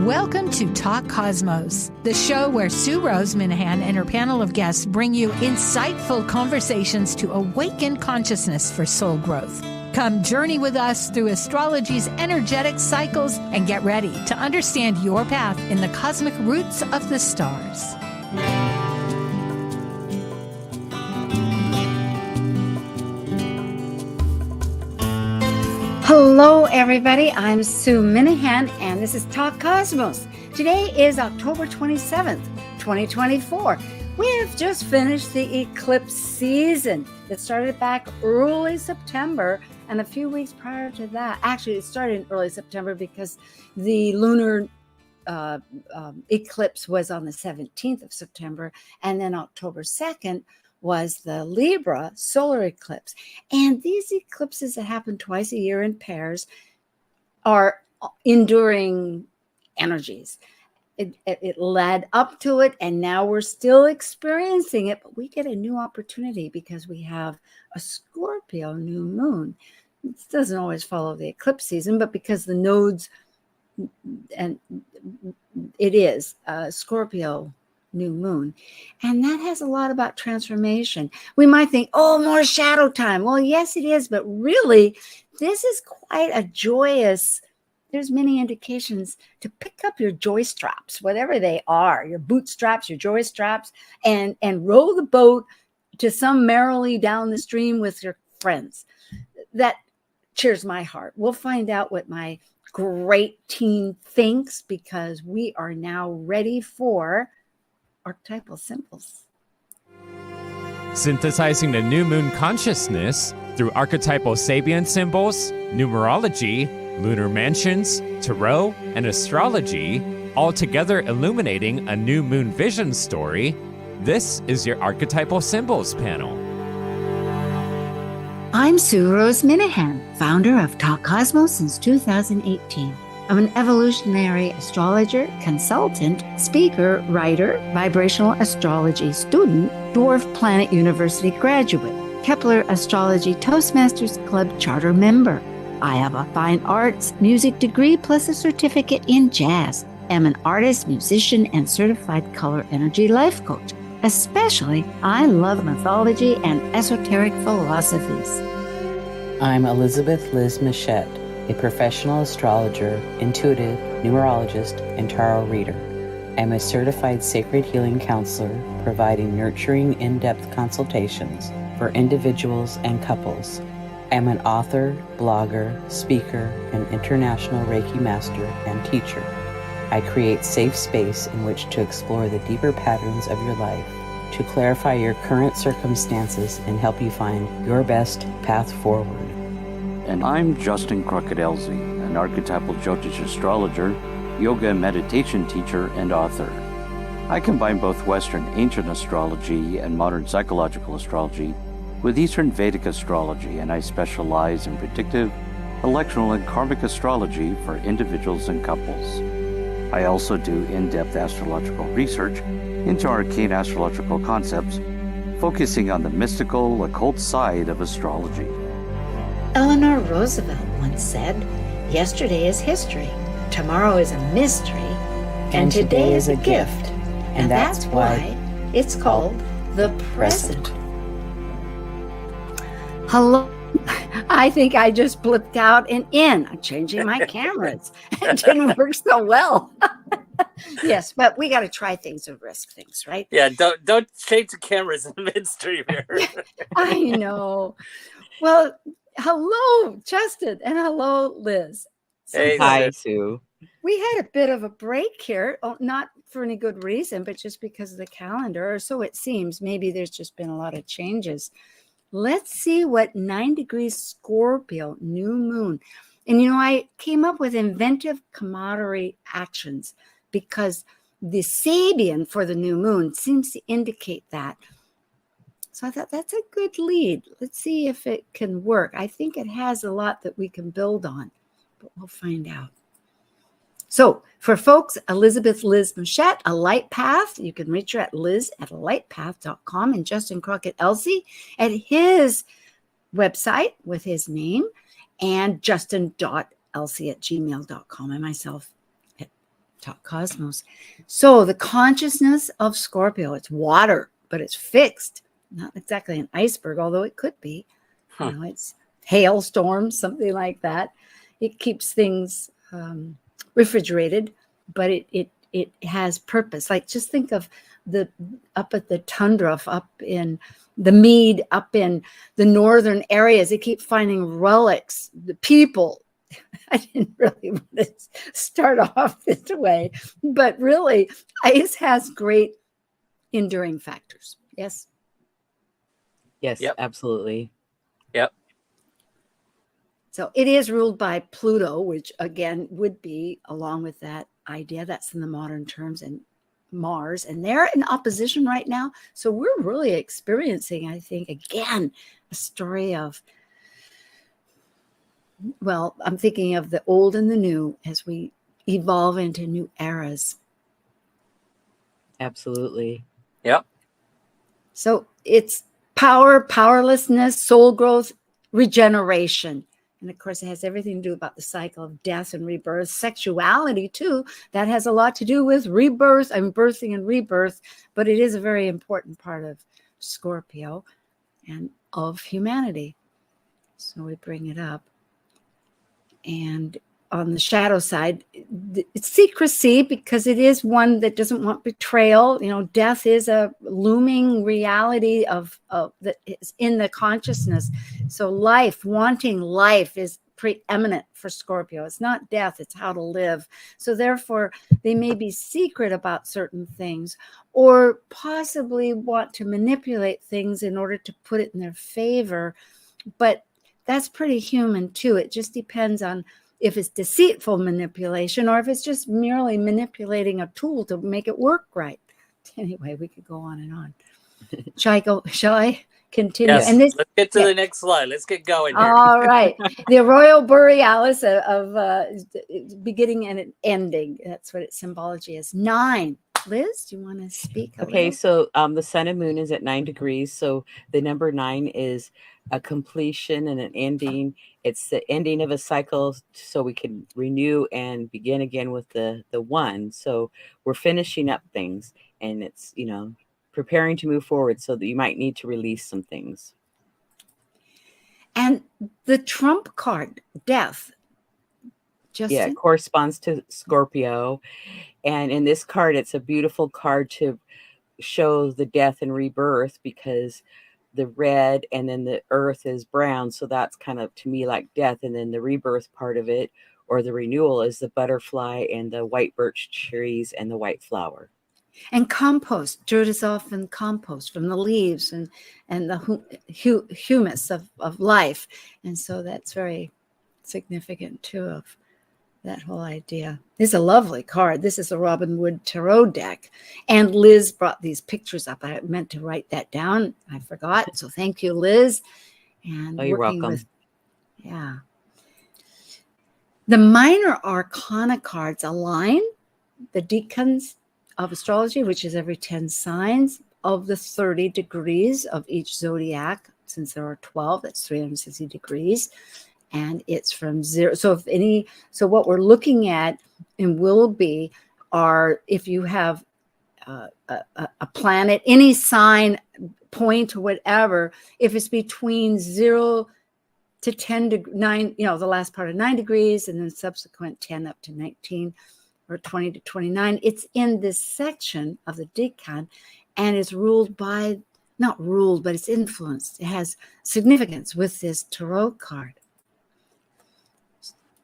Welcome to Talk Cosmos, the show where Sue Minahan and her panel of guests bring you insightful conversations to awaken consciousness for soul growth. Come journey with us through astrology's energetic cycles and get ready to understand your path in the cosmic roots of the stars. Hello, everybody. I'm Sue Minahan, and this is Talk Cosmos. Today is October 27th, 2024. We have just finished the eclipse season that started back early September, and a few weeks prior to that, actually it started in early September because the lunar eclipse was on the 17th of September, and then October 2nd was the Libra solar eclipse. And these eclipses that happen twice a year in pairs are enduring energies. It led up to it, and now we're still experiencing it, but we get a new opportunity because we have a Scorpio new moon. It doesn't always follow the eclipse season, but because the nodes, and it is Scorpio new moon, and that has a lot about transformation. We might think, oh, more shadow time. Well, yes, it is, but really, this is quite a joyous. There's many indications to pick up your joy straps, whatever they are, your boot straps, your joy straps, and row the boat to some merrily down the stream with your friends. That cheers my heart. We'll find out what my great team thinks, because we are now ready for archetypal symbols. Synthesizing the new moon consciousness through archetypal Sabian symbols, numerology, lunar mansions, tarot, and astrology, all together illuminating a new moon vision story. This is your Archetypal Symbols panel. I'm Sue Minahan, founder of Talk Cosmos since 2018. I'm an evolutionary astrologer, consultant, speaker, writer, vibrational astrology student, Dwarf Planet University graduate, Kepler Astrology Toastmasters Club charter member. I have a fine arts music degree plus a certificate in jazz. I'm an artist, musician, and certified color energy life coach. Especially, I love mythology and esoteric philosophies. I'm Elizabeth Liz Muschett, a professional astrologer, intuitive, numerologist, and tarot reader. I'm a certified sacred healing counselor, providing nurturing, in-depth consultations for individuals and couples. I'm an author, blogger, speaker, and international Reiki master and teacher. I create safe space in which to explore the deeper patterns of your life, to clarify your current circumstances and help you find your best path forward. And I'm Justin Crockett-Elsie, an archetypal Jyotish astrologer, yoga and meditation teacher, and author. I combine both Western ancient astrology and modern psychological astrology with Eastern Vedic astrology, and I specialize in predictive, electional, and karmic astrology for individuals and couples. I also do in-depth astrological research into arcane astrological concepts, focusing on the mystical, occult side of astrology. Eleanor Roosevelt once said, "Yesterday is history, tomorrow is a mystery, and today is a gift." And that's why it's called the present. Hello. I think I just blipped out and in. I'm changing my cameras. It didn't work so well. Yes, but we got to try things and risk things, right? Yeah, don't change the cameras in the midstream here. I know. Well, hello, Justin, and hello, Liz. Hey, Hi, Sue. We had a bit of a break here, not for any good reason, but just because of the calendar, or so it seems. Maybe there's just been a lot of changes. Let's see what 9 degrees Scorpio new moon. And, I came up with inventive camaraderie actions because the Sabian for the new moon seems to indicate that. So I thought that's a good lead. Let's see if it can work. I think it has a lot that we can build on, but we'll find out. So for folks, Elizabeth Liz Muschett, A Light Path, you can reach her at liz@alightpath.com, and Justin Crockett-Elsie at his website with his name, and justin.elsie@gmail.com, and myself at cosmos. So the consciousness of Scorpio, it's water, but it's fixed. Not exactly an iceberg, although it could be. You know, it's hailstorms, something like that. It keeps things refrigerated, but it has purpose. Like, just think of up at the tundra, up in the Mead, up in the northern areas. They keep finding relics, the people. I didn't really want to start off this way, but really, ice has great enduring factors. Yes. Yes, absolutely. Yep. So it is ruled by Pluto, which again would be, along with that idea, that's in the modern terms, and Mars, and they're in opposition right now. So we're really experiencing, I think, again, a story of, well, I'm thinking of the old and the new as we evolve into new eras. Absolutely. Yep. So it's power, powerlessness, soul growth, regeneration. And of course, it has everything to do about the cycle of death and rebirth. Sexuality, too, that has a lot to do with rebirth and birthing and rebirth. But it is a very important part of Scorpio and of humanity. So we bring it up. And on the shadow side, it's secrecy, because it is one that doesn't want betrayal. You know, death is a looming reality of that is in the consciousness. So life, wanting life, is preeminent for Scorpio. It's not death, it's how to live. So therefore, they may be secret about certain things, or possibly want to manipulate things in order to put it in their favor. But that's pretty human too. It just depends on if it's deceitful manipulation, or if it's just merely manipulating a tool to make it work right. Anyway, we could go on and on. Shall I continue? Yes. And this, let's get to the next slide. Let's get going here. all right. The Aurora Borealis of beginning and ending. That's what its symbology is. 9. Liz, do you want to speak? Okay, so the sun and moon is at 9 degrees. So the number 9 is a completion and an ending. It's the ending of a cycle, so we can renew and begin again with the 1. So we're finishing up things, and it's, you know, preparing to move forward, so that you might need to release some things. And the trump card, death. Justin? Yeah, it corresponds to Scorpio. And in this card, it's a beautiful card to show the death and rebirth, because the red and then the earth is brown. So that's kind of, to me, like death. And then the rebirth part of it, or the renewal, is the butterfly and the white birch trees and the white flower. And compost. Dirt is often compost from the leaves and the humus of life. And so that's very significant too, of that whole idea. This is a lovely card. This is a Robin Wood Tarot deck. And Liz brought these pictures up. I meant to write that down. I forgot. So thank you, Liz. And you're welcome. Yeah. The minor arcana cards align the decans of astrology, which is every 10 signs of the 30 degrees of each zodiac. Since there are 12, that's 360 degrees. And it's from 0. So what we're looking at and will be are, if you have a planet, any sign, point, or whatever, if it's between 0 to 10 9, you know, the last part of 9 degrees, and then subsequent 10 up to 19 or 20 to 29, it's in this section of the decan, and it's ruled by, not ruled, but it's influenced. It has significance with this tarot card.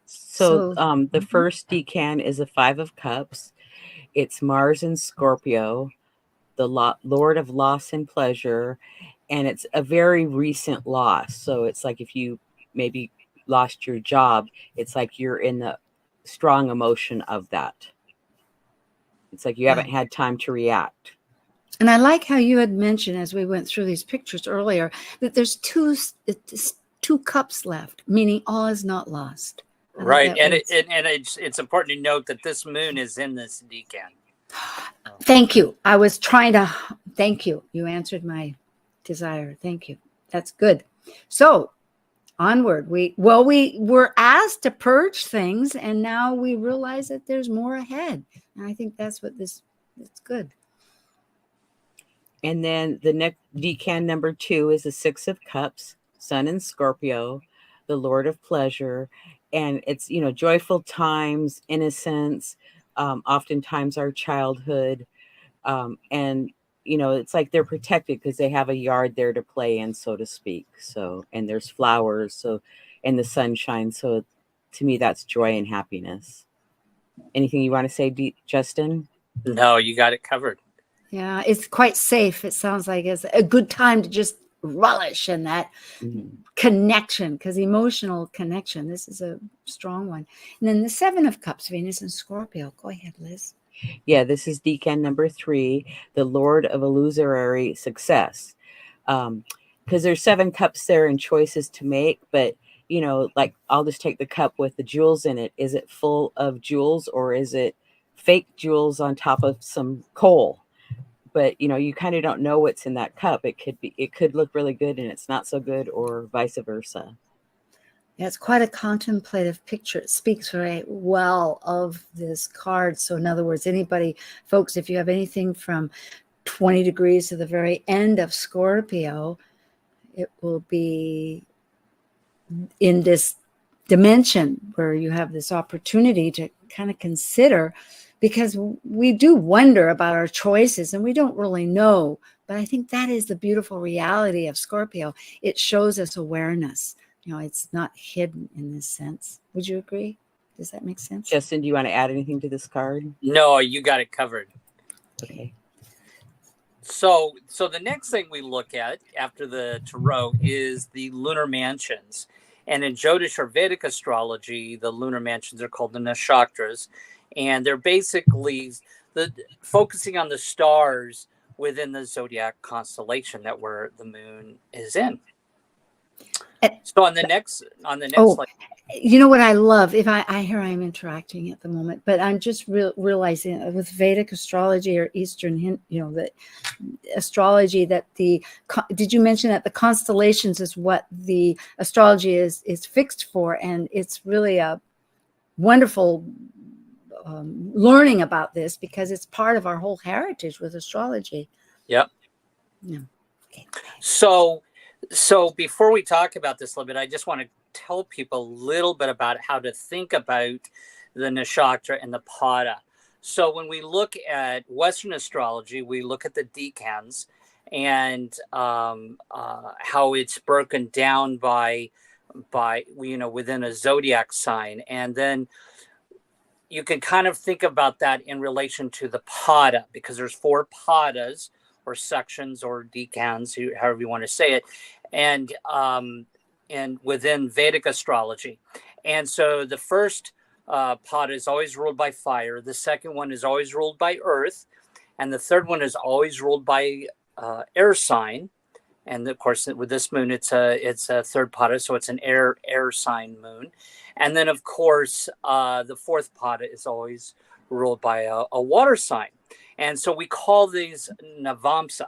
So the first decan is a 5 of Cups. It's Mars and Scorpio, the Lord of loss and pleasure, and it's a very recent loss. So it's like if you maybe lost your job, it's like you're in the strong emotion of that. It's like you haven't had time to react. And I like how you had mentioned, as we went through these pictures earlier, that there's two cups left, meaning all is not lost. Right. And it's important to note that this moon is in this decan. Thank you. I was trying to, thank you. You answered my desire. Thank you. That's good. So onward. We were asked to purge things, and now we realize that there's more ahead. And I think that's what it's good. And then the next decan number 2 is the 6 of Cups, Sun in Scorpio, the Lord of Pleasure. And it's, joyful times, innocence, oftentimes our childhood. And, it's like they're protected because they have a yard there to play in, so to speak. So, and there's flowers, and the sunshine. So to me, that's joy and happiness. Anything you want to say, Justin? No, you got it covered. Yeah, it's quite safe. It sounds like it's a good time to just relish in that connection, because emotional connection, this is a strong one. And then the 7 of Cups, Venus in Scorpio. Go ahead, Liz. Yeah, this is decan number 3, the Lord of Illusory Success. Because there's 7 cups there and choices to make, but like I'll just take the cup with the jewels in it. Is it full of jewels, or is it fake jewels on top of some coal? But you kind of don't know what's in that cup. It could look really good and it's not so good, or vice versa. Yeah, it's quite a contemplative picture. It speaks very well of this card. So in other words, folks, if you have anything from 20 degrees to the very end of Scorpio, it will be in this dimension where you have this opportunity to kind of consider, because we do wonder about our choices and we don't really know. But I think that is the beautiful reality of Scorpio. It shows us awareness. It's not hidden in this sense. Would you agree? Does that make sense? Justin, do you want to add anything to this card? No, you got it covered. Okay. So the next thing we look at after the tarot is the lunar mansions. And in Jyotish or Vedic astrology, the lunar mansions are called the nakshatras. And they're basically focusing on the stars within the zodiac constellation that where the moon is in. So on the next slide. You know what I love? If I hear I'm interacting at the moment, but I'm just realizing with Vedic astrology or Eastern, the astrology that did you mention that the constellations is what the astrology is fixed for, and it's really a wonderful learning about this, because it's part of our whole heritage with astrology. Yep. Yeah. Okay. So before we talk about this a little bit, I just want to tell people a little bit about how to think about the nakshatra and the pada. So when we look at Western astrology, we look at the decans and how it's broken down by within a zodiac sign, and then you can kind of think about that in relation to the pada, because there's 4 padas or sections or decans, however you want to say it, and within Vedic astrology. And so the first pada is always ruled by fire. The second one is always ruled by earth. And the third one is always ruled by air sign. And of course, with this moon, it's a third pada, so it's an air sign moon. And then, of course, the fourth pada is always ruled by a water sign. And so we call these Navamsa.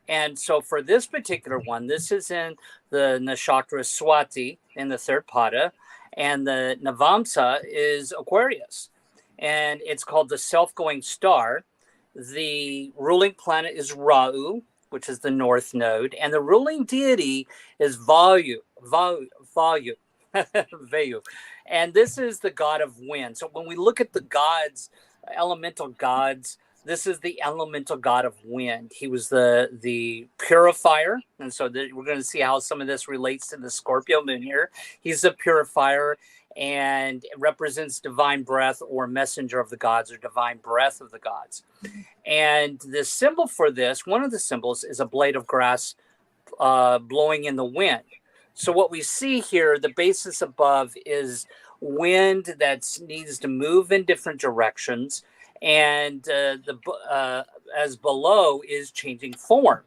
And so for this particular one, this is in the nakshatra Swati in the third pada. And the Navamsa is Aquarius. And it's called the self-going star. The ruling planet is Rahu, which is the north node. And the ruling deity is Vayu. Vayu. And this is the god of wind. So when we look at the gods, elemental gods, this is the elemental god of wind. He was the purifier. And so we're going to see how some of this relates to the Scorpio moon here. He's the purifier and represents divine breath or messenger of the gods or divine breath of the gods. And the symbol for this, one of the symbols, is a blade of grass blowing in the wind. So what we see here, the basis above is wind that needs to move in different directions, and as below is changing form.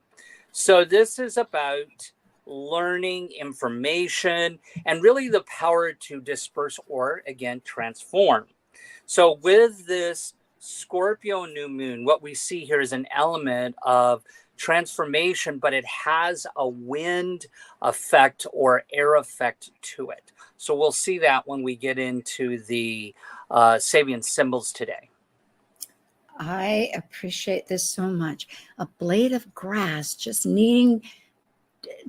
So this is about learning information and really the power to disperse or, again, transform. So with this Scorpio new moon, what we see here is an element of transformation, but it has a wind effect or air effect to it. So we'll see that when we get into the Sabian symbols today. I appreciate this so much. A blade of grass just needing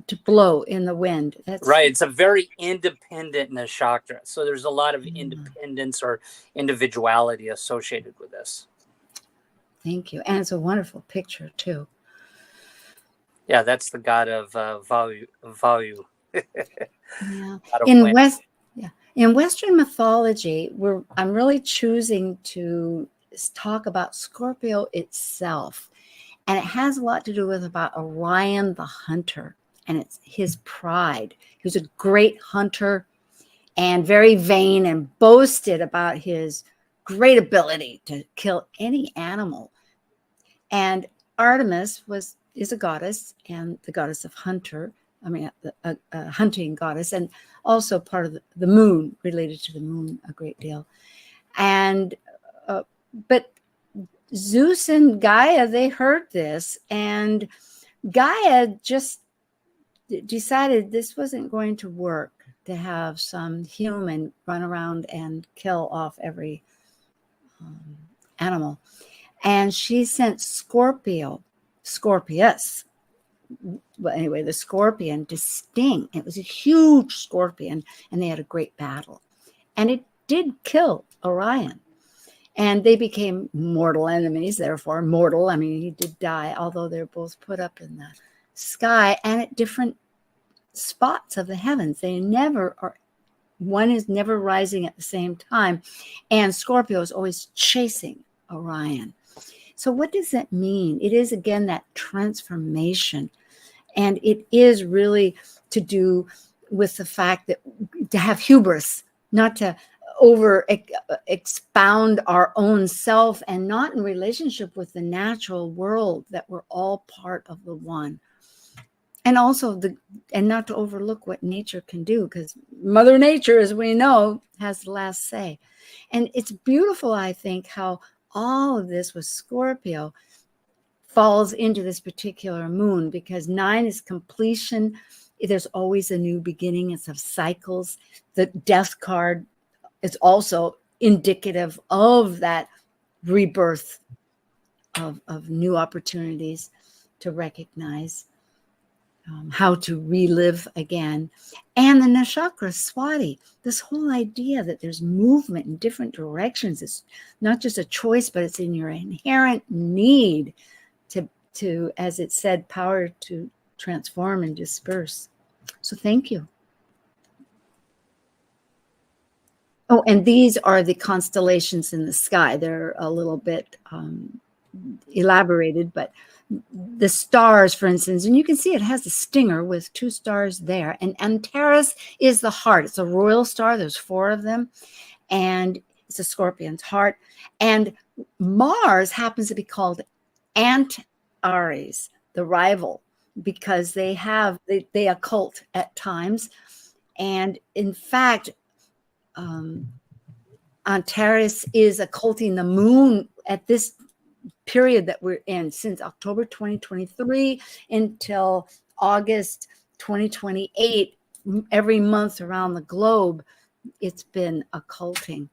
to blow in the wind. That's right. It's a very independent nakshatra. So there's a lot of independence or individuality associated with this. Thank you. And it's a wonderful picture too. Yeah, that's the god of value. Yeah. In Western mythology, I'm really choosing to talk about Scorpio itself. And it has a lot to do with about Orion the hunter, and it's his pride. He was a great hunter and very vain and boasted about his great ability to kill any animal. And Artemis is a goddess, and the goddess of hunting goddess, and also part of the moon, related to the moon a great deal. And but Zeus and Gaia, they heard this, and Gaia just decided this wasn't going to work, to have some human run around and kill off every animal. And she sent Scorpius, well, anyway, the scorpion to sting. It was a huge scorpion, and they had a great battle. And it did kill Orion. And they became mortal enemies, therefore mortal. I mean, he did die, although they're both put up in the sky and at different spots of the heavens. They never are, one is never rising at the same time. And Scorpio is always chasing Orion. So what does that mean? It is, again, that transformation. And it is really to do with the fact that to have hubris, not to expound our own self, and not in relationship with the natural world, that we're all part of the one. And also and not to overlook what nature can do, because Mother Nature, as we know, has the last say. And it's beautiful, I think, how all of this with Scorpio falls into this particular moon, because 9 is completion. There's always a new beginning. It's of cycles. The Death card is also indicative of that rebirth of new opportunities to recognize how to relive again. And the Nakshatra Swati, this whole idea that there's movement in different directions. It's not just a choice, but it's in your inherent need to, as it said, power to transform and disperse. So thank you. Oh, and these are the constellations in the sky. They're a little bit elaborated, but the stars, for instance, and you can see it has a stinger with 2 stars there. And Antares is the heart. It's a royal star. There's 4 of them. And it's a scorpion's heart. And Mars happens to be called Antares, the rival, because they occult at times. And in fact, Antares is occulting the moon at this period that we're in, since October 2023 until August 2028. Every month around the globe, it's been occulting.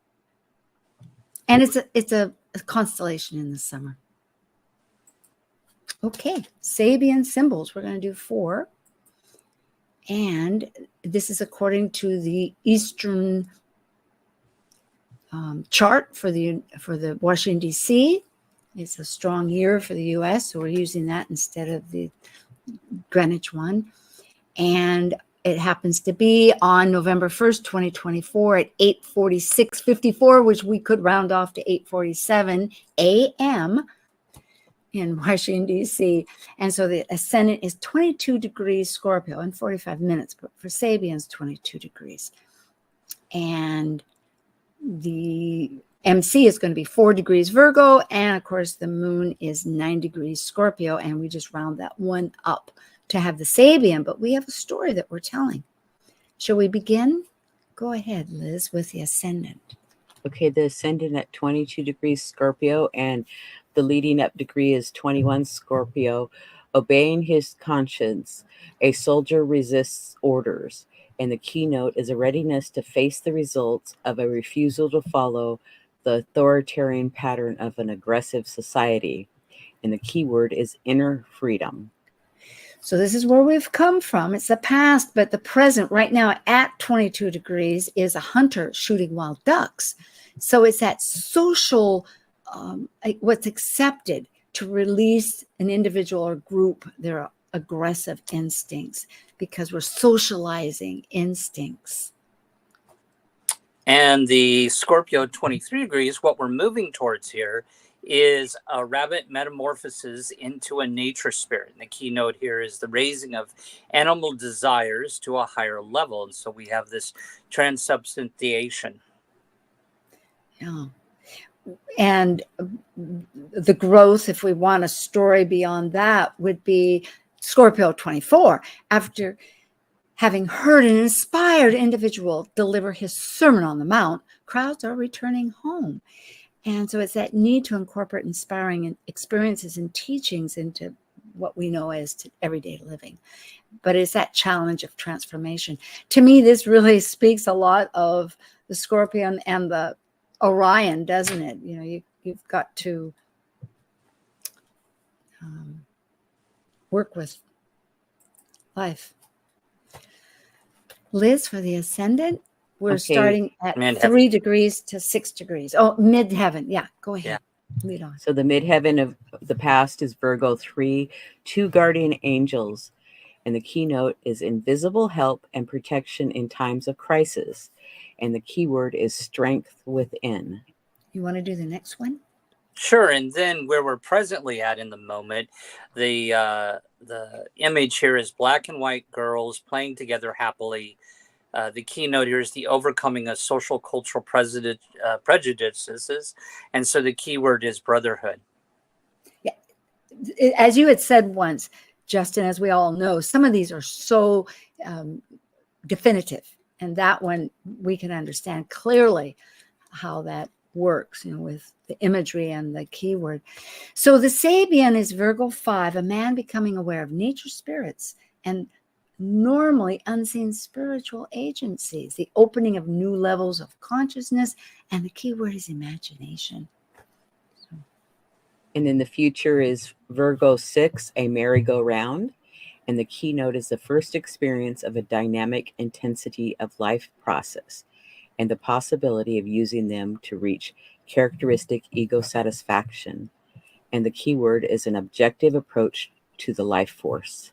And it's a constellation in the summer. Okay, Sabian symbols. We're going to do 4. And this is according to the Eastern chart for the Washington, D.C. It's a strong year for the U.S., so we're using that instead of the Greenwich one. And it happens to be on November 1st, 2024 at 8:46:54, which we could round off to 8:47 a.m. in Washington, D.C. And so the ascendant is 22 degrees Scorpio in 45 minutes, but for Sabians, 22 degrees. And the MC is going to be 4 degrees Virgo. And of course, the moon is 9 degrees Scorpio. And we just round that one up to have the Sabian. But we have a story that we're telling. Shall we begin? Go ahead, Liz, with the ascendant. Okay, the ascendant at 22 degrees Scorpio, and the leading up degree is 21 Scorpio. Obeying his conscience, a soldier resists orders, and the keynote is a readiness to face the results of a refusal to follow the authoritarian pattern of an aggressive society. And the keyword is inner freedom. So this is where we've come from. It's the past, but the present right now at 22 degrees is a hunter shooting wild ducks. So it's that social, what's accepted to release an individual or group, their aggressive instincts, because we're socializing instincts. And the Scorpio 23 degrees, what we're moving towards here is a rabbit metamorphosis into a nature spirit. And the keynote here is the raising of animal desires to a higher level. And so we have this transubstantiation. Yeah. And the growth, if we want a story beyond that, would be Scorpio 24. After having heard an inspired individual deliver his Sermon on the Mount, crowds are returning home. And so it's that need to incorporate inspiring experiences and teachings into what we know as everyday living. But it's that challenge of transformation. To me, this really speaks a lot of the Scorpion and the Orion, doesn't it? You know, you've got to work with life. Liz, for the ascendant, we're starting at Midheaven. 3 degrees to 6 degrees. Oh, midheaven. Yeah, go ahead. Yeah. Lead on. So the midheaven of the past is Virgo 3, 2 guardian angels. And the keynote is invisible help and protection in times of crisis. And the keyword is strength within. You want to do the next one? Sure. And then where we're presently at in the moment, the image here is black and white girls playing together happily. The keynote here is the overcoming of social cultural prejudices. And so the keyword is brotherhood. Yeah. As you had said once, Justin, as we all know, some of these are so definitive. And that one, we can understand clearly how that works, you know, with the imagery and the keyword. So the Sabian is Virgo 5, a man becoming aware of nature spirits and normally unseen spiritual agencies, the opening of new levels of consciousness, and the keyword is imagination. And then the future is Virgo 6, a merry-go-round. And the keynote is the first experience of a dynamic intensity of life process and the possibility of using them to reach characteristic ego satisfaction. And the keyword is an objective approach to the life force.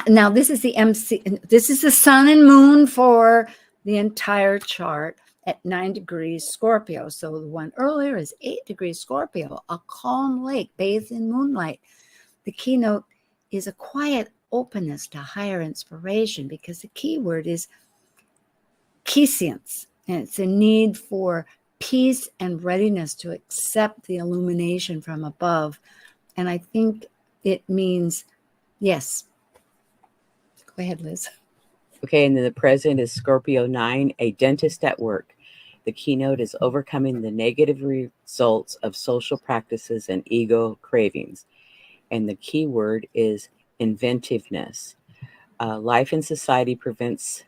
Now, this is the MC. This is the sun and moon for the entire chart at 9 degrees Scorpio. So the one earlier is 8 degrees Scorpio, a calm lake bathed in moonlight. The keynote is a quiet openness to higher inspiration, because the keyword is quiescence, and it's a need for peace and readiness to accept the illumination from above. And I think it means, yes. Go ahead, Liz. Okay, and then the present is Scorpio 9, a dentist at work. The keynote is overcoming the negative results of social practices and ego cravings. And the keyword is inventiveness. Life in society perverts,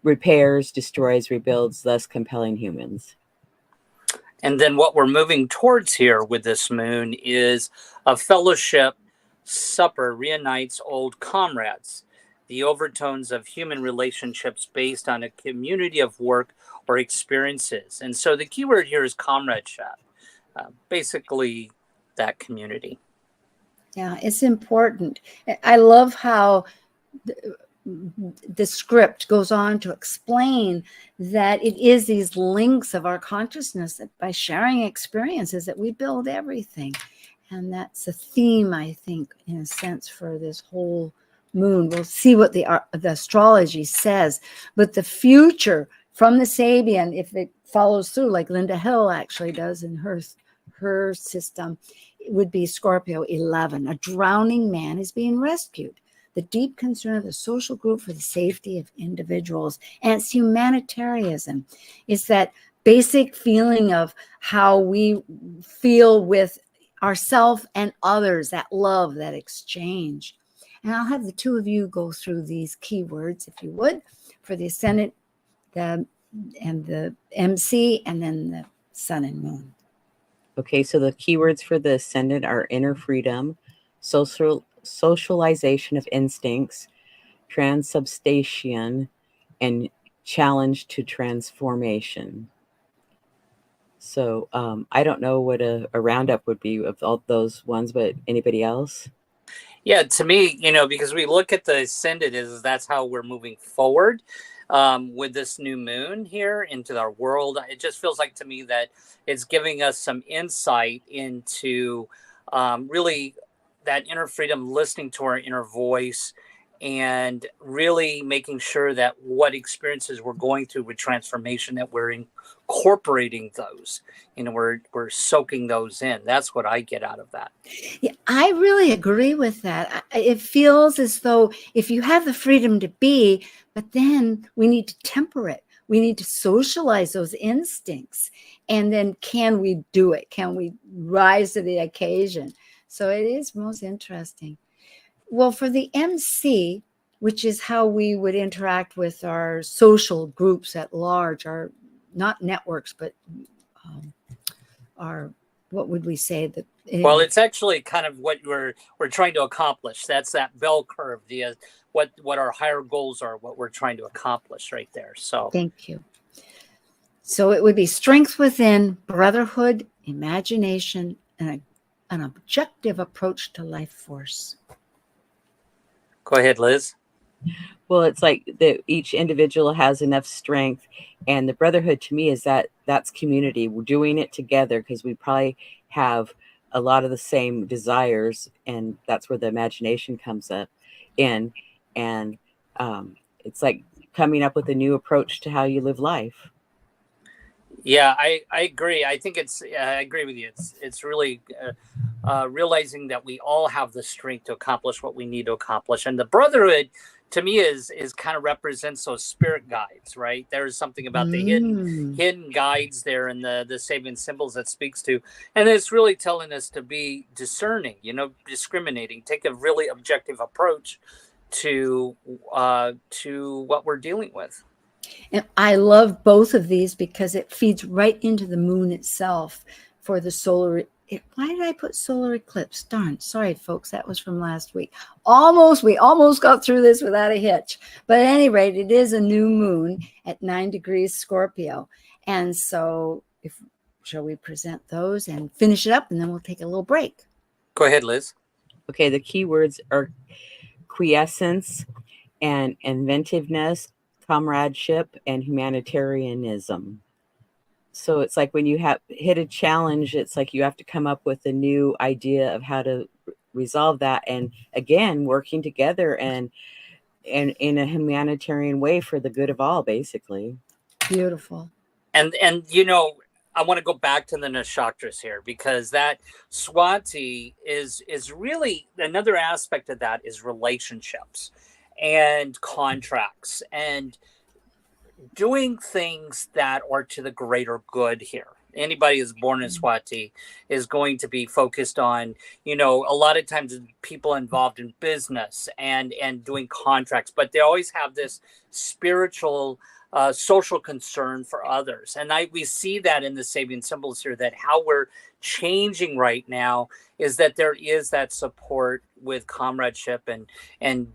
repairs, destroys, rebuilds, thus compelling humans. And then what we're moving towards here with this moon is a fellowship supper reunites old comrades, the overtones of human relationships based on a community of work or experiences. And so the keyword here is comradeship, basically that community. Yeah, it's important. I love how the script goes on to explain that it is these links of our consciousness that by sharing experiences that we build everything. And that's a theme, I think, in a sense, for this whole moon. We'll see what the astrology says, but the future from the Sabian, if it follows through, like Linda Hill actually does in her system, it would be Scorpio 11. A drowning man is being rescued. The deep concern of the social group for the safety of individuals, and it's humanitarianism. It's that basic feeling of how we feel with ourselves and others, that love, that exchange. And I'll have the two of you go through these keywords, if you would, for the ascendant, and the MC, and then the sun and moon. Okay, so the keywords for the ascendant are inner freedom, socialization of instincts, transubstantiation, and challenge to transformation. So I don't know what a roundup would be of all those ones, but anybody else? Yeah, to me, because we look at the ascendant that's how we're moving forward with this new moon here into our world. It just feels like to me that it's giving us some insight into really that inner freedom, listening to our inner voice, and really making sure that what experiences we're going through with transformation, that we're incorporating those, we're soaking those in. That's what I get out of that. Yeah, I really agree with that. It feels as though if you have the freedom to be, but then we need to temper it. We need to socialize those instincts. And then can we do it? Can we rise to the occasion? So it is most interesting. Well, for the MC, which is how we would interact with our social groups at large, our not networks, but our, what would we say? Well, it's actually kind of what we're trying to accomplish. That's that bell curve, the what our higher goals are, what we're trying to accomplish right there. So thank you. So it would be strength within, brotherhood, imagination, and an objective approach to life force. Go ahead, Liz. Well, it's like that each individual has enough strength, and the brotherhood to me is that's community. We're doing it together because we probably have a lot of the same desires, and that's where the imagination comes up in. And it's like coming up with a new approach to how you live life. Yeah, I agree. I think I agree with you. It's really realizing that we all have the strength to accomplish what we need to accomplish. And the brotherhood, to me, is kind of represents those spirit guides, right? There's something about the hidden guides there in the Sabian symbols that speaks to. And it's really telling us to be discerning, discriminating, take a really objective approach to what we're dealing with. And I love both of these because it feeds right into the moon itself for the solar. Why did I put solar eclipse? Darn, sorry, folks. That was from last week. We almost got through this without a hitch. But at any rate, it is a new moon at 9 degrees Scorpio. And so shall we present those and finish it up, and then we'll take a little break. Go ahead, Liz. Okay, the keywords are quiescence and inventiveness, comradeship, and humanitarianism. So it's like when you hit a challenge, it's like you have to come up with a new idea of how to resolve that, and again working together and in a humanitarian way for the good of all, basically. Beautiful. And I want to go back to the Nakshatras here, because that Swati is really another aspect of that is relationships and contracts and doing things that are to the greater good here. Anybody who's born in Swati is going to be focused on, a lot of times people involved in business and doing contracts, but they always have this spiritual, social concern for others. And we see that in the Sabian symbols here, that how we're changing right now is that there is that support with comradeship and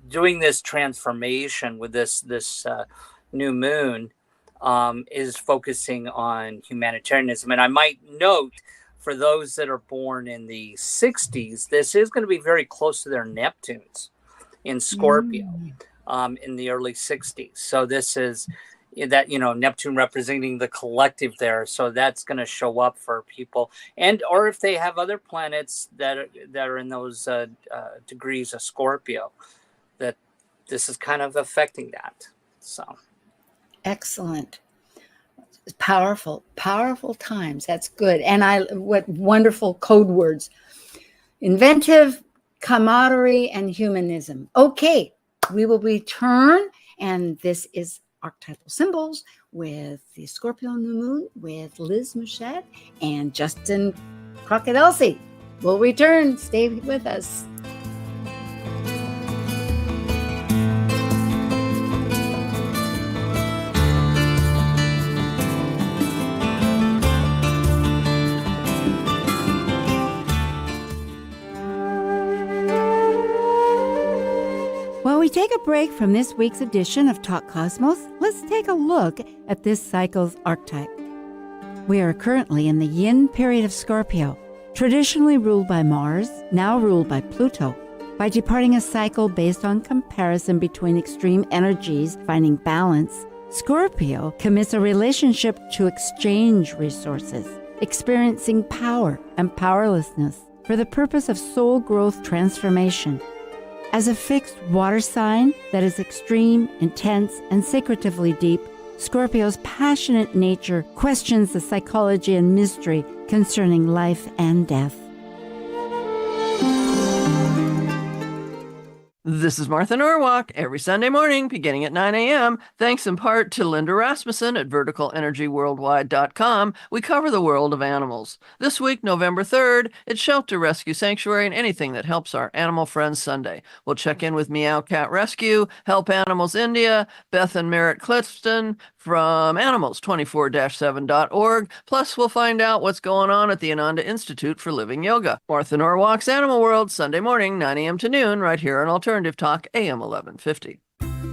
doing this transformation with this new moon is focusing on humanitarianism. And I might note, for those that are born in the 60s, this is going to be very close to their Neptunes in Scorpio in the early 60s. So this is that, Neptune representing the collective there. So that's going to show up for people, or if they have other planets that are in those degrees of Scorpio, that this is kind of affecting that. So excellent. Powerful times. That's good. And what wonderful code words. Inventive, camaraderie, and humanism. Okay, we will return, and this is archetypal symbols with the Scorpio new moon with Liz Muschett and Justin Crockett-Elsey. We'll return. Stay with us. While we take a break from this week's edition of Talk Cosmos, let's take a look at this cycle's archetype. We are currently in the yin period of Scorpio, traditionally ruled by Mars, now ruled by Pluto. By departing a cycle based on comparison between extreme energies finding balance, Scorpio commits a relationship to exchange resources, experiencing power and powerlessness for the purpose of soul growth transformation. As a fixed water sign that is extreme, intense, and secretively deep, Scorpio's passionate nature questions the psychology and mystery concerning life and death. This is Martha Norwalk every Sunday morning beginning at 9 a.m. Thanks in part to Linda Rasmussen at verticalenergyworldwide.com. We cover the world of animals. This week, November 3rd, it's Shelter Rescue Sanctuary and anything that helps our animal friends Sunday. We'll check in with Meow Cat Rescue, Help Animals India, Beth and Merritt Clifton from animals24-7.org. Plus, we'll find out what's going on at the Ananda Institute for Living Yoga. Martha Norwalk's Animal World, Sunday morning, 9 a.m. to noon, right here on Alternative Talk, AM 1150.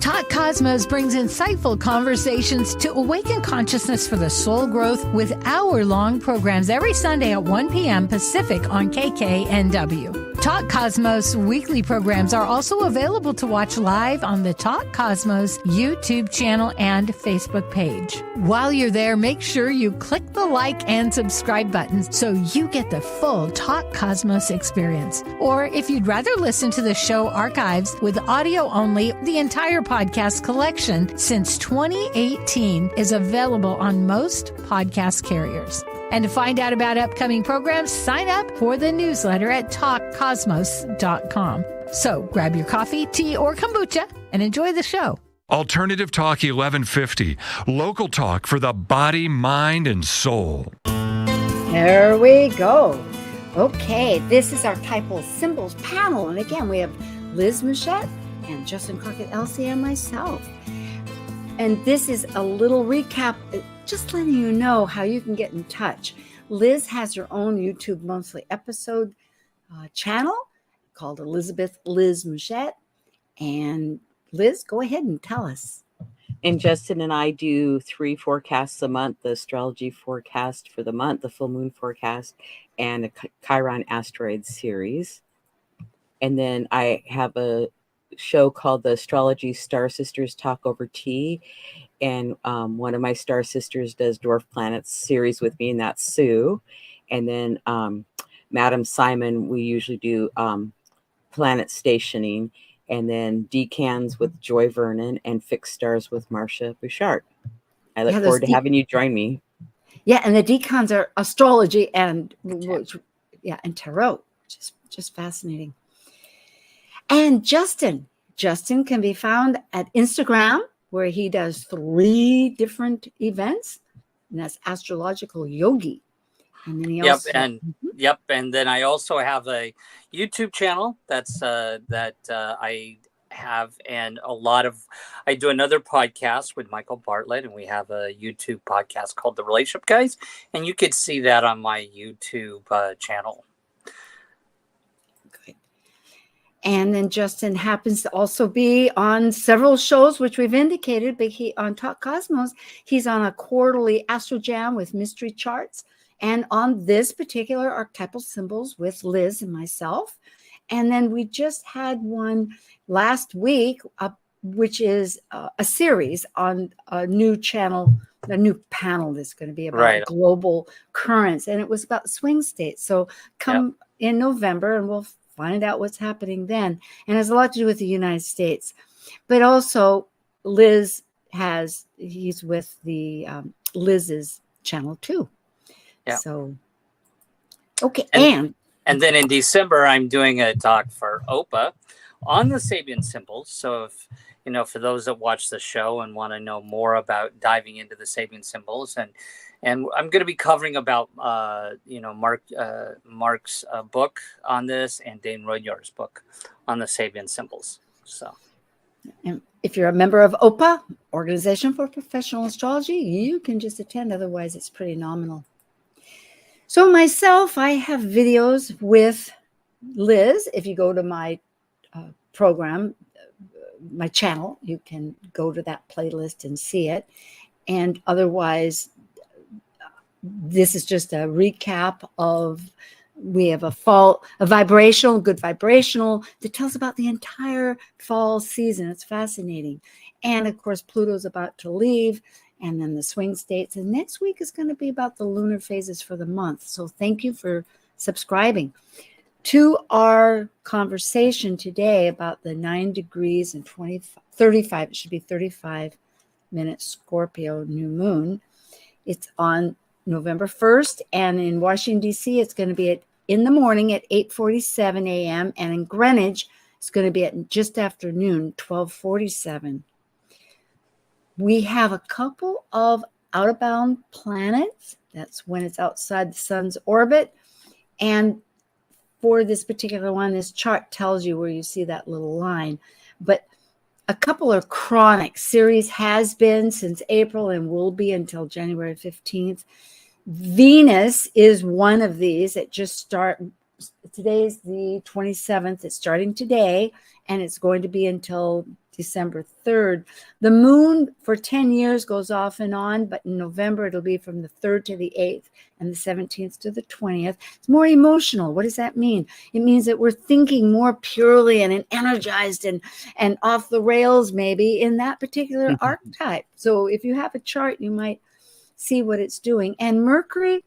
Talk Cosmos brings insightful conversations to awaken consciousness for the soul growth with hour-long programs every Sunday at 1 p.m. Pacific on KKNW. Talk Cosmos weekly programs are also available to watch live on the Talk Cosmos YouTube channel and Facebook page. While you're there, make sure you click the like and subscribe buttons so you get the full Talk Cosmos experience. Or if you'd rather listen to the show archives with audio only, the entire podcast collection since 2018 is available on most podcast carriers. And to find out about upcoming programs, sign up for the newsletter at talkcosmos.com. So grab your coffee, tea, or kombucha and enjoy the show. Alternative Talk 1150, local talk for the body, mind, and soul. There we go. Okay, this is our Archetypal Symbols panel. And again, we have Liz Muschett and Justin Crockett-Elsey and myself. And this is a little recap, just letting you know how you can get in touch. Liz has her own YouTube monthly episode channel called Elizabeth Liz Muschett. And Liz, go ahead and tell us. And Justin and I do 3 forecasts a month, the astrology forecast for the month, the full moon forecast, and a Chiron asteroid series. And then I have a show called the Astrology Star Sisters Talk Over Tea. And one of my star sisters does Dwarf Planets series with me, and that's Sue. And then Madam Simon, we usually do planet stationing. And then decans with Joy Vernon and fixed stars with Marcia Bouchard. I look forward to having you join me. Yeah, and the decans are astrology and and tarot, just fascinating. And Justin can be found at Instagram, where he does 3 different events, and that's Astrological Yogi. And then he also, and then I also have a YouTube channel that's I have, and I do another podcast with Michael Bartlett, and we have a YouTube podcast called The Relationship Guys, and you could see that on my YouTube channel. Good. And then Justin happens to also be on several shows, which we've indicated, but on Talk Cosmos, he's on a quarterly Astro Jam with mystery charts, and on this particular archetypal symbols with Liz and myself. And then we just had one last week, which is a series on a new channel, a new panel that's going to be about global currents. And it was about swing states. So come in November and we'll find out what's happening then. And it has a lot to do with the United States. But also he's with the Liz's channel too. Yeah. So, okay. And then in December, I'm doing a talk for OPA on the Sabian symbols. So for those that watch the show and want to know more about diving into the Sabian symbols, and I'm going to be covering about Mark's book on this, and Dane Royar's book on the Sabian symbols. So, and if you're a member of OPA, Organization for Professional Astrology, you can just attend. Otherwise, it's pretty nominal. So myself, I have videos with Liz. If you go to my program, my channel, you can go to that playlist and see it. And otherwise, this is just a recap of, we have a vibrational, good vibrational that tells about the entire fall season. It's fascinating. And of course, Pluto's about to leave, and then the swing states. And next week is going to be about the lunar phases for the month. So thank you for subscribing to our conversation today about the 9 degrees and 35, it should be 35 minute Scorpio new moon. It's on November 1st, and in Washington, D.C., it's going to be in the morning at 8:47 a.m., and in Greenwich, it's going to be at just after noon, 12:47. We have a couple of out-of-bound planets. That's when it's outside the sun's orbit. And for this particular one, this chart tells you where you see that little line. But a couple are chronic. Ceres has been since April and will be until January 15th. Venus is one of these. It just started. Today's the 27th. It's starting today, and it's going to be until December 3rd. The moon for 10 years goes off and on, but in November, it'll be from the 3rd to the 8th and the 17th to the 20th. It's more emotional. What does that mean? It means that we're thinking more purely and energized and off the rails, maybe, in that particular archetype. So if you have a chart, you might see what it's doing. And Mercury,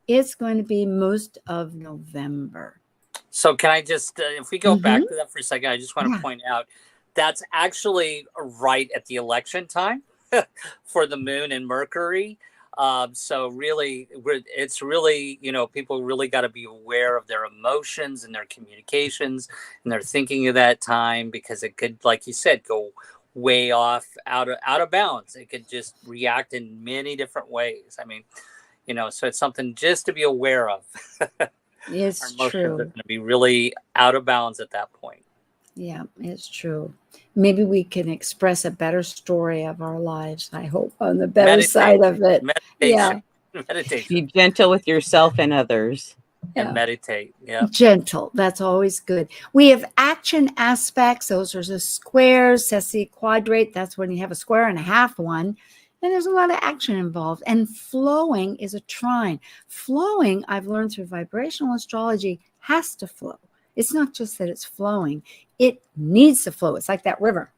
it's going to be most of November. So can I just, if we go back to that for a second, I just want to point out that's actually right at the election time for the moon and Mercury. So really, it's really, people really got to be aware of their emotions and their communications and their thinking of that time, because it could, like you said, go way off out of bounds. It could just react in many different ways. I mean, so it's something just to be aware of. It's Our emotions true. are going to be really out of bounds at that point. Yeah, it's true. Maybe we can express a better story of our lives, I hope, on the better side of it. Meditation. Yeah. Meditation. Be gentle with yourself and others. And meditate. Yeah. Gentle. That's always good. We have action aspects. Those are the squares, sesquiquadrate. That's when you have a square and a half one. And there's a lot of action involved. And flowing is a trine. Flowing, I've learned through vibrational astrology, has to flow. It's not just that it's flowing. It needs to flow. It's like that river.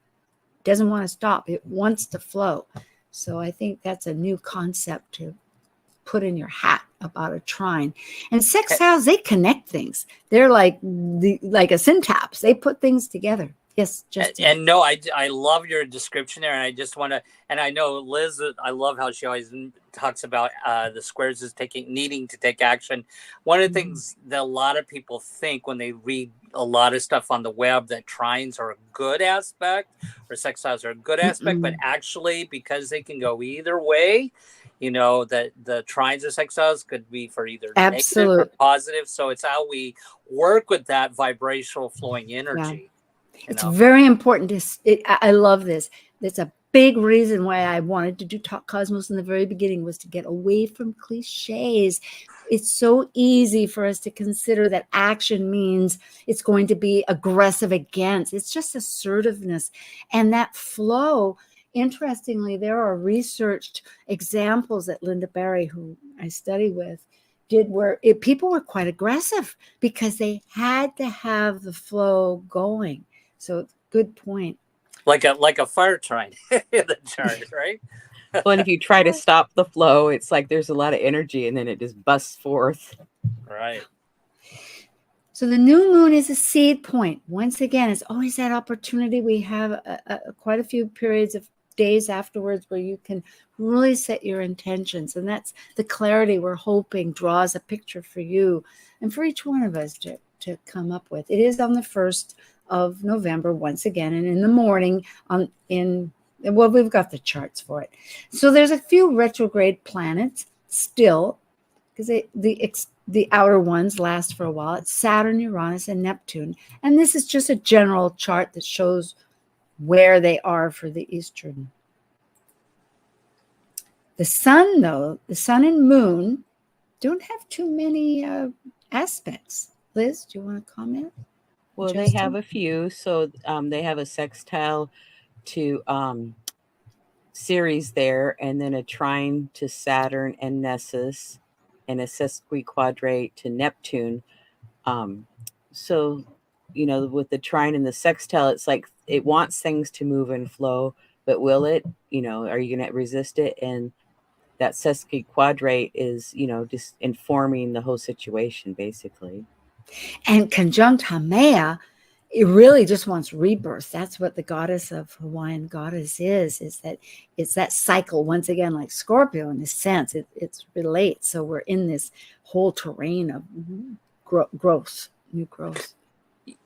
It doesn't want to stop. It wants to flow. So I think that's a new concept to put in your hat about a trine. And sextiles, they connect things. They're like a syntax. They put things together. Yes, Justin. And no, I love your description there, and I just want to, and I know Liz, I love how she always talks about the squares as needing to take action. One of the things that a lot of people think when they read a lot of stuff on the web, that trines are a good aspect or sextiles are a good aspect, but actually, because they can go either way, that the trines or sextiles could be for either negative or positive. So it's how we work with that vibrational flowing energy. Yeah. It's very important. I love this. It's a big reason why I wanted to do Talk Cosmos in the very beginning, was to get away from cliches. It's so easy for us to consider that action means it's going to be aggressive against. It's just assertiveness. And that flow, interestingly, there are researched examples that Linda Barry, who I study with, did where people were quite aggressive because they had to have the flow going. So good point. Like a fire trine in the chart, right? Well, and if you try to stop the flow, it's like there's a lot of energy and then it just busts forth. Right. So the new moon is a seed point. Once again, it's always that opportunity. We have quite a few periods of days afterwards where you can really set your intentions. And that's the clarity we're hoping draws a picture for you and for each one of us to come up with. It is on the 1st of November once again, and in the morning we've got the charts for it. So there's a few retrograde planets still, because the outer ones last for a while. It's Saturn, Uranus, and Neptune. And this is just a general chart that shows where they are for the Eastern. The sun, though, the sun and moon don't have too many aspects. Liz, do you want to comment? Well, they have a few. So they have a sextile to Ceres there, and then a trine to Saturn and Nessus, and a sesquiquadrate to Neptune. So, with the trine and the sextile, it's like it wants things to move and flow, but will it? Are you going to resist it? And that sesquiquadrate is, just informing the whole situation, basically. And conjunct Haumea, it really just wants rebirth. That's what the goddess of Hawaiian goddess is that it's that cycle once again, like Scorpio in a sense. It relates. So we're in this whole terrain of growth, new growth.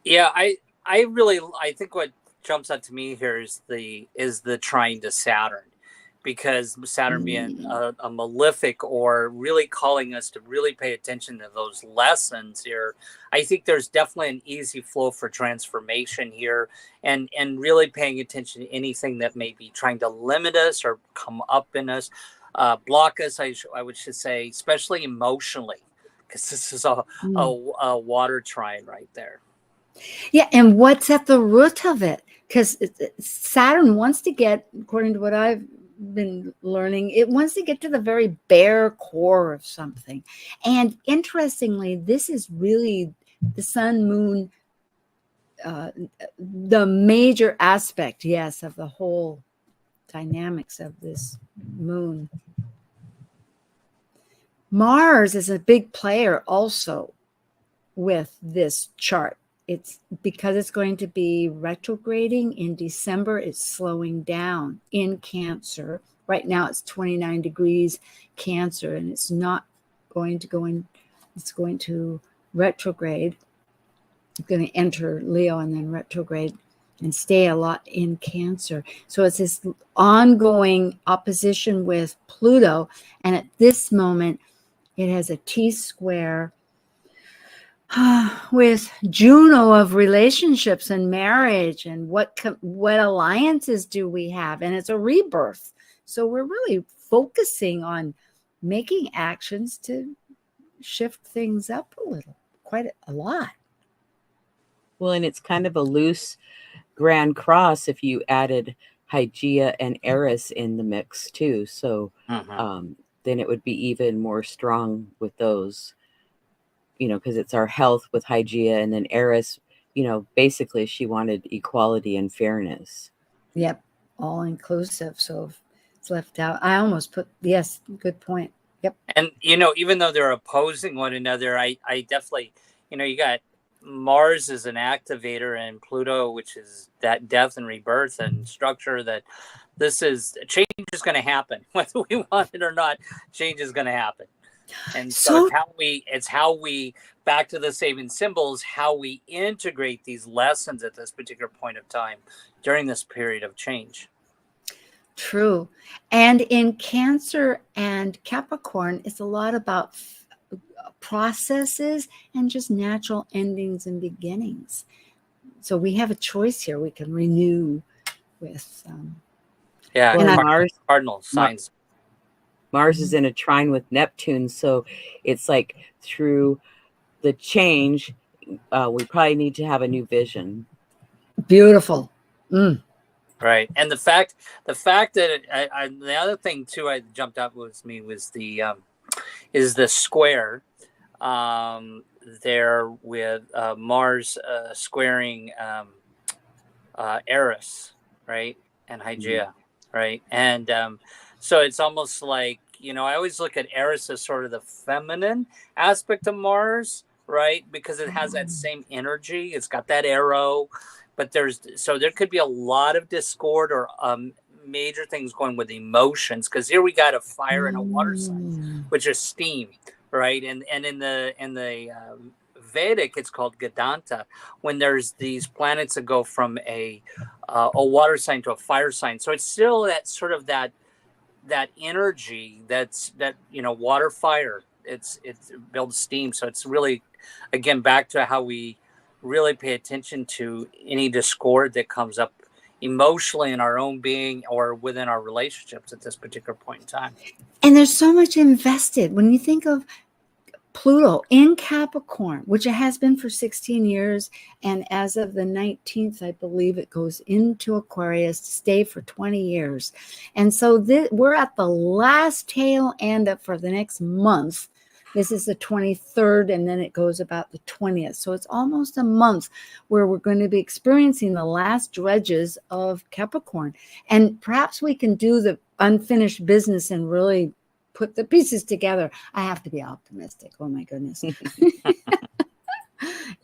Yeah, I think what jumps out to me here is the trine to Saturn, because Saturn being a malefic, or really calling us to really pay attention to those lessons here. I think there's definitely an easy flow for transformation here, and really paying attention to anything that may be trying to limit us or come up in us, block us, I should say, especially emotionally, because this is a water trine right there. Yeah, and what's at the root of it? Because Saturn wants to get, according to what I've been learning, it wants to get to the very bare core of something. And interestingly, this is really the sun moon, the major aspect, yes, of the whole dynamics of this moon. Mars is a big player also with this chart. It's because it's going to be retrograding in December. It's slowing down in Cancer. Right now it's 29 degrees Cancer, and it's not going to go in. It's going to retrograde. It's going to enter Leo and then retrograde and stay a lot in Cancer. So it's this ongoing opposition with Pluto. And at this moment, it has a T-square with Juno of relationships and marriage, and what alliances do we have? And it's a rebirth. So we're really focusing on making actions to shift things up a little, quite a lot. Well, and it's kind of a loose grand cross if you added Hygeia and Eris in the mix too. So then it would be even more strong with those. Because it's our health with Hygeia, and then Eris, basically she wanted equality and fairness. Yep, all inclusive. So if it's left out, I almost put, yes, good point. Yep. And, even though they're opposing one another, I definitely, you got Mars as an activator, and Pluto, which is that death and rebirth and structure, that this is, change is going to happen. Whether we want it or not, change is going to happen. And so it's how we back to the saving symbols, how we integrate these lessons at this particular point of time during this period of change. True. And in Cancer and Capricorn, it's a lot about processes and just natural endings and beginnings. So we have a choice here. We can renew with and cardinal signs. Mars is in a trine with Neptune, so it's like through the change, we probably need to have a new vision. Beautiful. Right, and the fact that the other thing too, I jumped out with me was is the square there with Mars squaring Eris, right, and Hygeia, right, and so it's almost like, I always look at Eris as sort of the feminine aspect of Mars, right? Because it has that same energy. It's got that arrow, but there could be a lot of discord or major things going with emotions. Because here we got a fire and a water sign, which is steam, right? And in the Vedic, it's called Gadanta, when there's these planets that go from a water sign to a fire sign. So it's still that sort of that energy that water, fire. It builds steam. So it's really, again, back to how we really pay attention to any discord that comes up emotionally in our own being or within our relationships at this particular point in time. And there's so much invested. When you think of Pluto in Capricorn, which it has been for 16 years, and as of the 19th, I believe it goes into Aquarius to stay for 20 years. And so we're at the last tail end for the next month. This is the 23rd, and then it goes about the 20th. So it's almost a month where we're going to be experiencing the last dredges of Capricorn. And perhaps we can do the unfinished business and really put the pieces together. I have to be optimistic. Oh my goodness.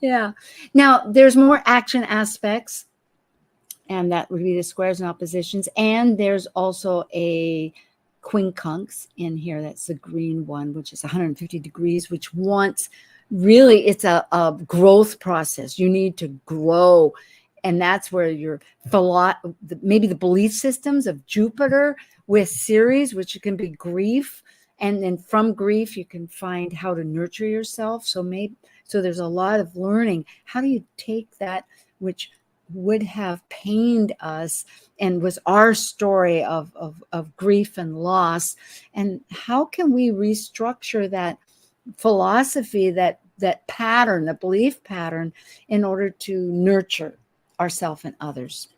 Yeah. Now there's more action aspects, and that would be the squares and oppositions. And there's also a quincunx in here. That's the green one, which is 150 degrees, which wants really, it's a growth process. You need to grow. And that's where your maybe the belief systems of Jupiter with Ceres, which can be grief. And then from grief, you can find how to nurture yourself. So there's a lot of learning. How do you take that which would have pained us and was our story of grief and loss, and how can we restructure that philosophy, that pattern, the belief pattern, in order to nurture ourselves and others?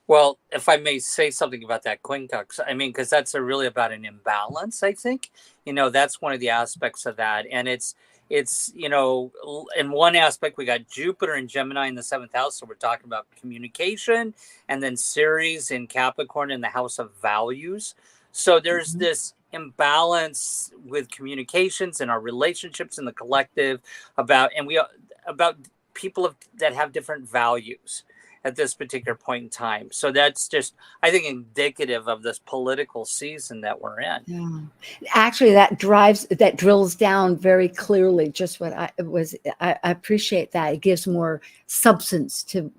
Well, if I may say something about that quincunx, I mean, because that's really about an imbalance, I think. That's one of the aspects of that. And it's in one aspect, we got Jupiter and Gemini in the 7th house. So we're talking about communication, and then Ceres in Capricorn in the house of values. So there's this imbalance with communications and our relationships in the collective about people that have different values at this particular point in time. So that's just, I think, indicative of this political season that we're in. Yeah. Actually, that drills down very clearly just what I appreciate that. It gives more substance to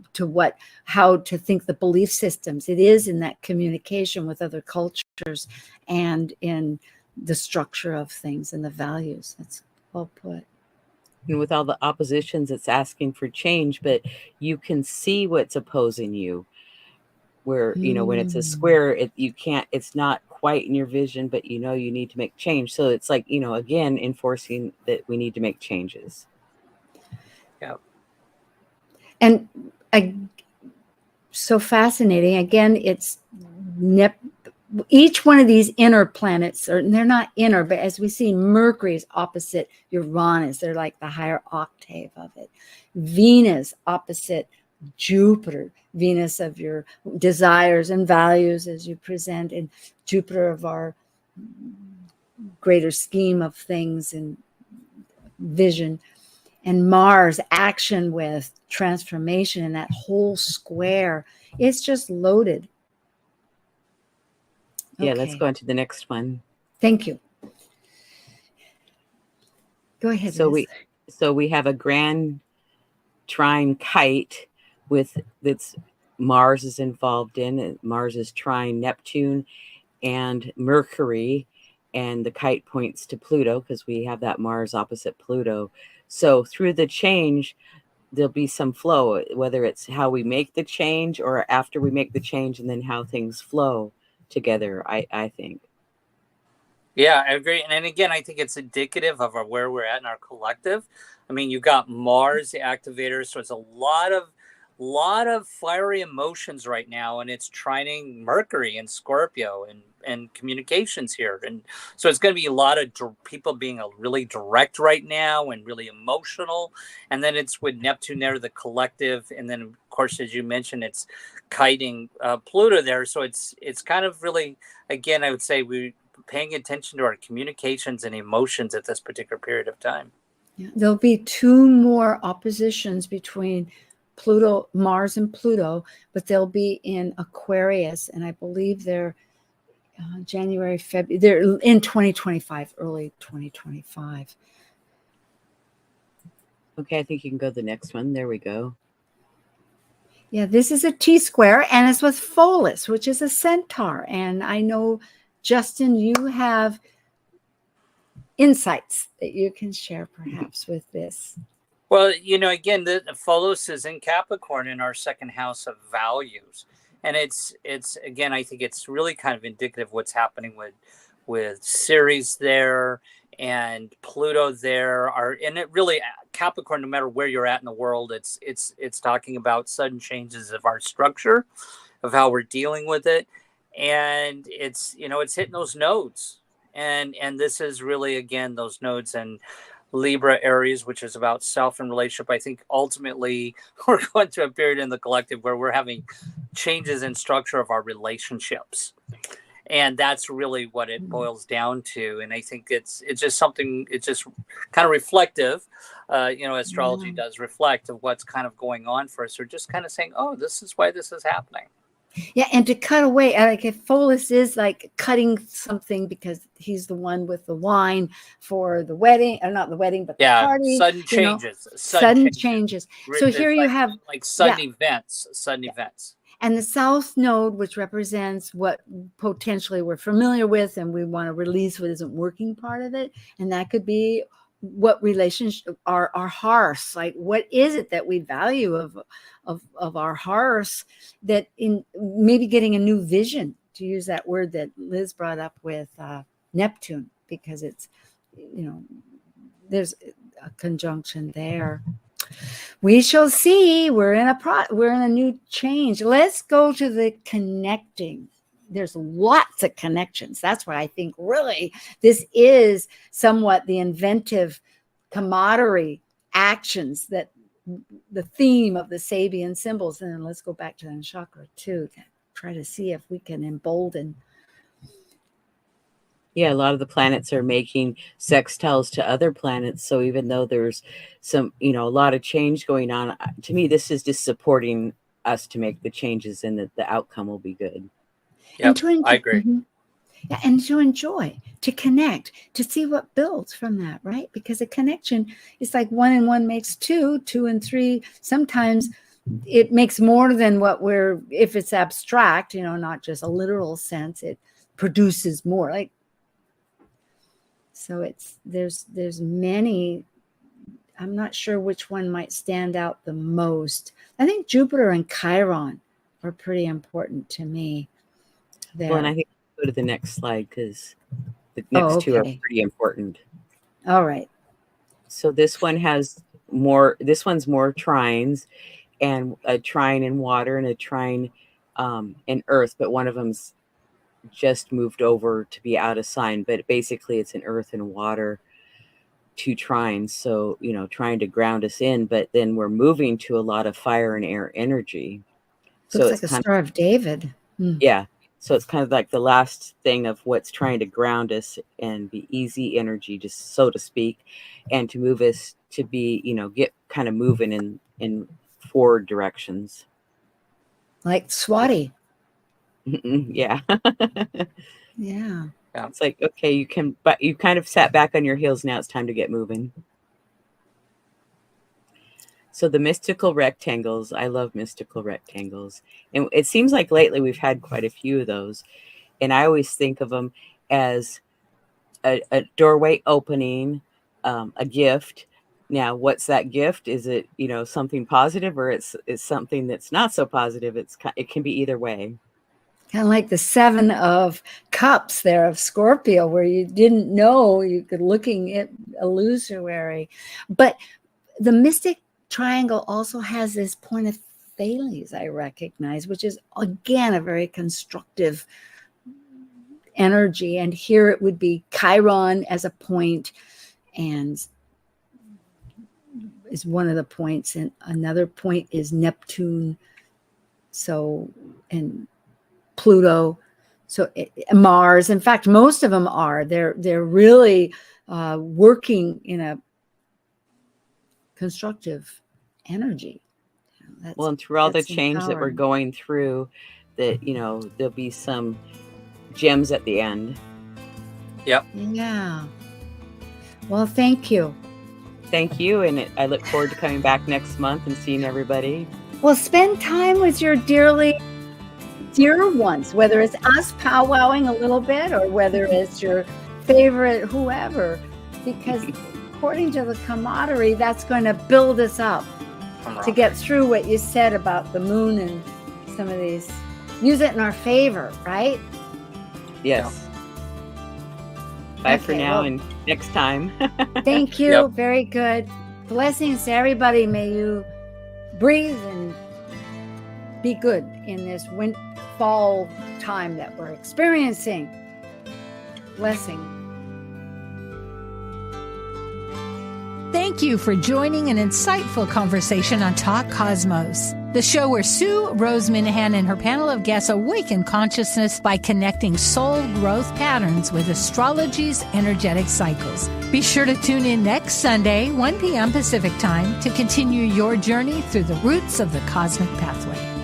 how to think the belief systems. It is in that communication with other cultures and in the structure of things and the values. That's well put. And with all the oppositions, it's asking for change, but you can see what's opposing you. Where, when it's a square, it's not quite in your vision, but you need to make change. So it's like, again, enforcing that we need to make changes. Yeah. And so fascinating. Again, it's each one of these inner planets, or they're not inner, but as we see, Mercury is opposite Uranus. They're like the higher octave of it. Venus opposite Jupiter. Venus of your desires and values as you present, and Jupiter of our greater scheme of things and vision. And Mars, action with transformation, and that whole square. It's just loaded. Yeah, let's go on to the next one. Thank you. Go ahead. So we have a grand trine kite that's Mars is involved in. Mars is trine Neptune and Mercury, and the kite points to Pluto because we have that Mars opposite Pluto. So through the change, there'll be some flow, whether it's how we make the change or after we make the change, and then how things flow together, I think. Yeah, I agree. And again, I think it's indicative of where we're at in our collective. I mean, you got Mars, the activator, so it's a lot of fiery emotions right now, and it's trining Mercury and Scorpio and communications here. And so it's going to be a lot of people being really direct right now and really emotional. And then it's with Neptune there, the collective. And then, of course, as you mentioned, it's kiting Pluto there. So it's kind of really, again, I would say we're paying attention to our communications and emotions at this particular period of time. Yeah, there'll be 2 more oppositions between Pluto, Mars and Pluto, but they'll be in Aquarius, and I believe they're January, February. They're in 2025, early 2025. Okay, I think you can go to the next one. There we go. Yeah, this is a T-square, and it's with Pholus, which is a centaur. And I know, Justin, you have insights that you can share perhaps with this. Well, again, the Pholus is in Capricorn in our second house of values. And it's again, I think it's really kind of indicative of what's happening with Ceres there and Pluto there. And it really, Capricorn, no matter where you're at in the world, it's talking about sudden changes of our structure, of how we're dealing with it. And it's hitting those nodes. And this is really, again, those nodes and Libra Aries, which is about self and relationship. I think ultimately we're going through a period in the collective where we're having changes in structure of our relationships. And that's really what it boils down to. And I think it's just something, it's just kind of reflective. Astrology does reflect of what's kind of going on for us. We're just kind of saying, oh, this is why this is happening. Yeah, and to cut away, like if Pholus is like cutting something because he's the one with the wine for the wedding, or not the wedding, but the party. Sudden changes. Sudden changes. So here you have like sudden events. And the South Node, which represents what potentially we're familiar with and we want to release what isn't working part of it. And that could be what relationship our hearths, like what is it that we value of our hearths, that in maybe getting a new vision, to use that word that Liz brought up with Neptune, because it's, there's a conjunction there. We shall see. We're in a new change. Let's go to the connecting. There's lots of connections. That's what I think really this is somewhat the inventive camaraderie actions, that the theme of the Sabian symbols. And then let's go back to the chakra too, to try to see if we can embolden. Yeah, a lot of the planets are making sextiles to other planets. So even though there's some, a lot of change going on, to me, this is just supporting us to make the changes, and that the outcome will be good. Yeah, I agree. Mm-hmm. Yeah, and to enjoy, to connect, to see what builds from that, right? Because a connection is like 1 and 1 makes 2, 2 and 3. Sometimes it makes more than what if it's abstract, not just a literal sense, it produces more. Like, so there's many. I'm not sure which one might stand out the most. I think Jupiter and Chiron are pretty important to me. There. Well, and I think we'll go to the next slide because the next two are pretty important. All right. So this one has more. This one's more trines, and a trine in water and a trine in earth, but one of them's just moved over to be out of sign. But basically, it's an earth and water, 2 trines. So trying to ground us in, but then we're moving to a lot of fire and air energy. Looks like a Star of David. Yeah. So it's kind of like the last thing of what's trying to ground us and be easy energy, just so to speak, and to move us to be, get kind of moving in forward directions. Like Swati. Yeah. Yeah. It's like, okay, but you kind of sat back on your heels. Now it's time to get moving. So the mystical rectangles, I love mystical rectangles. And it seems like lately we've had quite a few of those. And I always think of them as a doorway opening, a gift. Now, what's that gift? Is it, something positive, or it's something that's not so positive? It can be either way. Kind of like the 7 of Cups there of Scorpio, where you didn't know, you could looking at illusory. But the mystic triangle also has this point of Thales, I recognize, which is again a very constructive energy. And here it would be Chiron as a point, and is one of the points, and another point is Neptune. So, and Pluto, so Mars. In fact, most of them are. They're really working in a constructive energy. Well, and through all the change that we're going through, that there'll be some gems at the end. Yep. Yeah. Well, thank you. Thank you. And I look forward to coming back next month and seeing everybody. Well, spend time with your dear ones, whether it's us powwowing a little bit or whether it's your favorite whoever, because according to the camaraderie, that's going to build us up to get through what you said about the moon and some of these. Use it in our favor, right? Yes. Bye for now, and next time. Thank you. Very good. Blessings to everybody. May you breathe and be good in this fall time that we're experiencing. Blessing. Thank you for joining an insightful conversation on Talk Cosmos, the show where Sue Minahan and her panel of guests awaken consciousness by connecting soul growth patterns with astrology's energetic cycles. Be sure to tune in next Sunday, 1 p.m. Pacific Time, to continue your journey through the roots of the cosmic pathway.